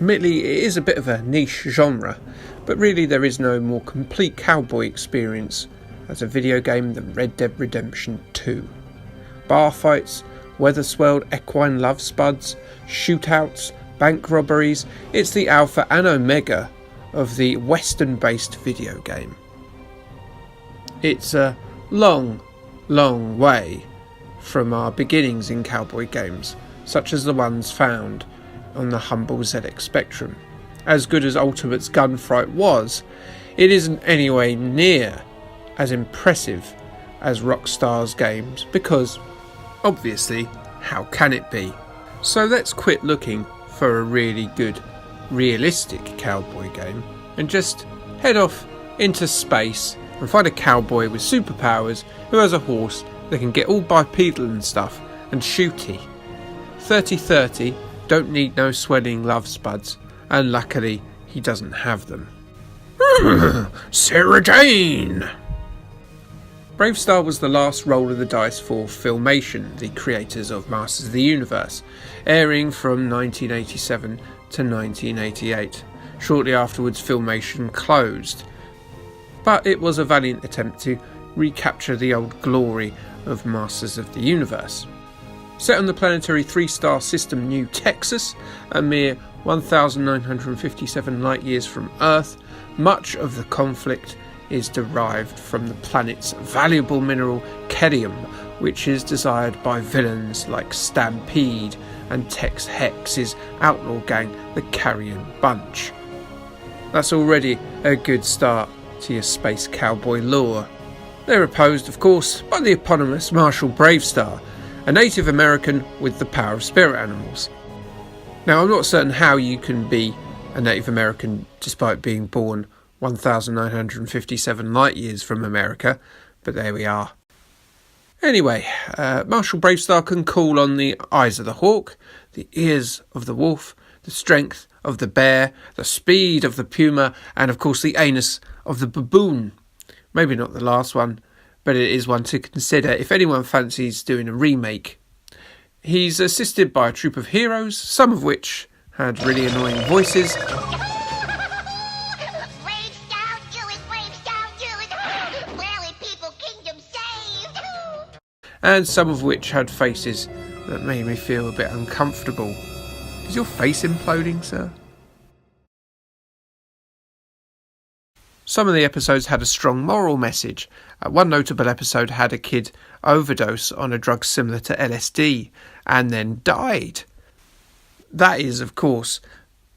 Admittedly, it is a bit of a niche genre, but really there is no more complete cowboy experience as a video game than Red Dead Redemption 2. Bar fights, weather-swelled equine love spuds, shootouts, bank robberies, it's the alpha and omega of the Western-based video game. It's a long, long way from our beginnings in cowboy games, such as the ones found on the humble ZX Spectrum. As good as Ultimate's Gunfight was, it isn't anywhere near as impressive as Rockstar's games, because, obviously, how can it be? So let's quit looking for a really good, realistic cowboy game and just head off into space and find a cowboy with superpowers who has a horse that can get all bipedal and stuff and shooty. 30-30 don't need no swelling love spuds, and luckily he doesn't have them. Sarah Jane! Bravestarr was the last roll of the dice for Filmation, the creators of Masters of the Universe, airing from 1987 to 1988. Shortly afterwards, Filmation closed. But it was a valiant attempt to recapture the old glory of Masters of the Universe. Set on the planetary 3-star system New Texas, a mere 1,957 light-years from Earth, much of the conflict is derived from the planet's valuable mineral Kedium, which is desired by villains like Stampede and Tex Hex's outlaw gang, the Carrion Bunch. That's already a good start to your space cowboy lore. They're opposed, of course, by the eponymous Marshal Bravestarr, a Native American with the power of spirit animals. Now, I'm not certain how you can be a Native American despite being born 1,957 light-years from America, but there we are. Anyway, Marshal Bravestarr can call on the eyes of the hawk, the ears of the wolf, the strength of the bear, the speed of the puma, and of course the anus of the baboon. Maybe not the last one, but it is one to consider if anyone fancies doing a remake. He's assisted by a troupe of heroes, some of which had really annoying voices, and some of which had faces that made me feel a bit uncomfortable. Is your face imploding, sir? Some of the episodes had a strong moral message. One notable episode had a kid overdose on a drug similar to LSD and then died. That is, of course,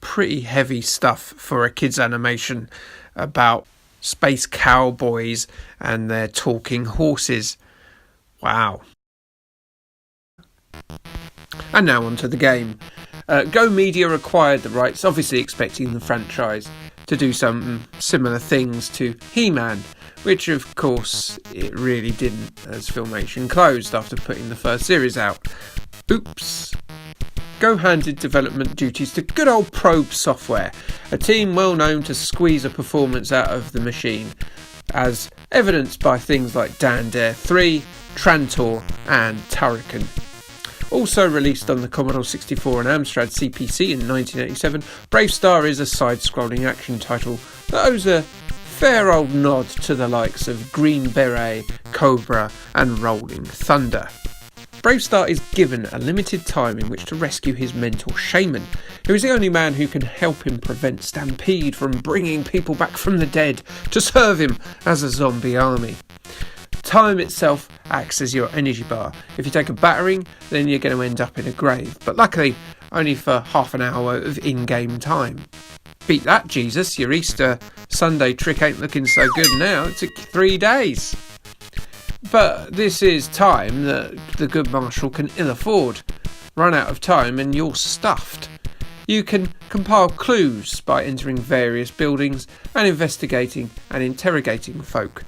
pretty heavy stuff for a kid's animation about space cowboys and their talking horses. Wow. And now on to the game. Go Media acquired the rights, obviously expecting the franchise to do some similar things to He-Man, which of course it really didn't, as Filmation closed after putting the first series out. Oops. Go handed development duties to good old Probe Software, a team well known to squeeze a performance out of the machine, as evidenced by things like Dan Dare 3, Trantor and Turrican. Also released on the Commodore 64 and Amstrad CPC in 1987, Bravestarr is a side-scrolling action title that owes a fair old nod to the likes of Green Beret, Cobra and Rolling Thunder. Bravestarr is given a limited time in which to rescue his mentor Shaman, who is the only man who can help him prevent Stampede from bringing people back from the dead to serve him as a zombie army. Time itself acts as your energy bar. If you take a battering, then you're going to end up in a grave, but luckily only for half an hour of in-game time. Beat that, Jesus, your Easter Sunday trick ain't looking so good now. It took 3 days. But this is time that the good Marshal can ill afford. Run out of time and you're stuffed. You can compile clues by entering various buildings and investigating and interrogating folk.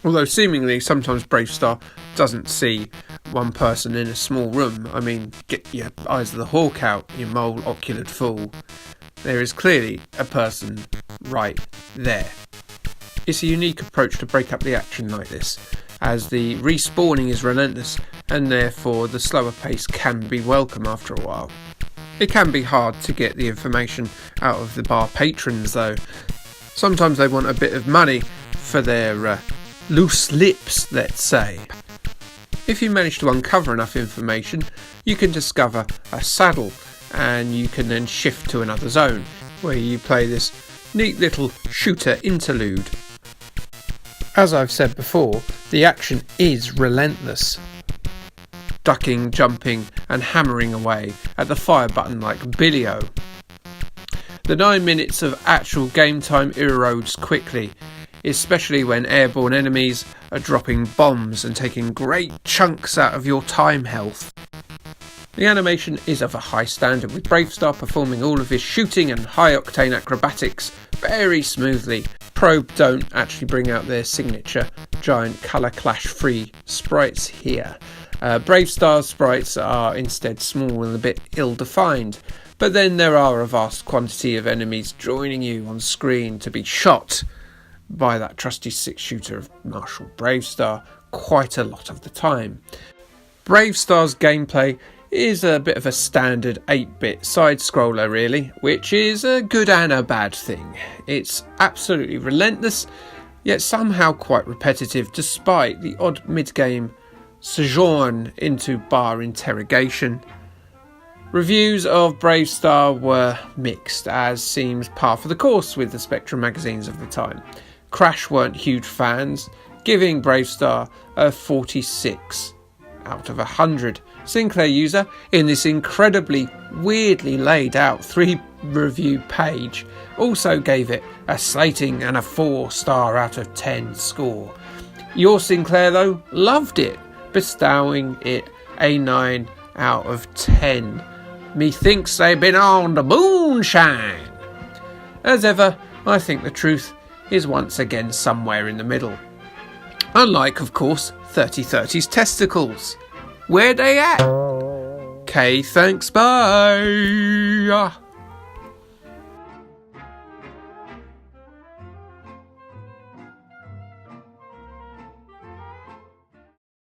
Although seemingly sometimes Bravestarr doesn't see one person in a small room. I mean, get your eyes of the hawk out, you mole-oculared fool. There is clearly a person right there. It's a unique approach to break up the action like this, as the respawning is relentless and therefore the slower pace can be welcome after a while. It can be hard to get the information out of the bar patrons though. Sometimes they want a bit of money for their loose lips, let's say. If you manage to uncover enough information, you can discover a saddle, and you can then shift to another zone where you play this neat little shooter interlude. As I've said before, the action is relentless. Ducking, jumping and hammering away at the fire button like Billy-O. The 9 minutes of actual game time erodes quickly, especially when airborne enemies are dropping bombs and taking great chunks out of your time health. The animation is of a high standard, with Bravestarr performing all of his shooting and high-octane acrobatics very smoothly. Probe don't actually bring out their signature giant colour clash-free sprites here. Bravestar's sprites are instead small and a bit ill-defined, but then there are a vast quantity of enemies joining you on screen to be shot by that trusty 6-shooter of Marshal Bravestarr quite a lot of the time. Bravestar's gameplay is a bit of a standard 8-bit side-scroller really, which is a good and a bad thing. It's absolutely relentless, yet somehow quite repetitive despite the odd mid-game sojourn into bar interrogation. Reviews of Bravestarr were mixed, as seems par for the course with the Spectrum magazines of the time. Crash weren't huge fans, giving Bravestarr a 46 out of 100. Sinclair User, in this incredibly weirdly laid out 3-review page, also gave it a slating and a 4-star out of 10 score. Your Sinclair though loved it, bestowing it a 9 out of 10. Methinks they've been on the moonshine. As ever, I think the truth is once again somewhere in the middle. Unlike, of course, 3030's testicles. Where they at? Okay, thanks, bye.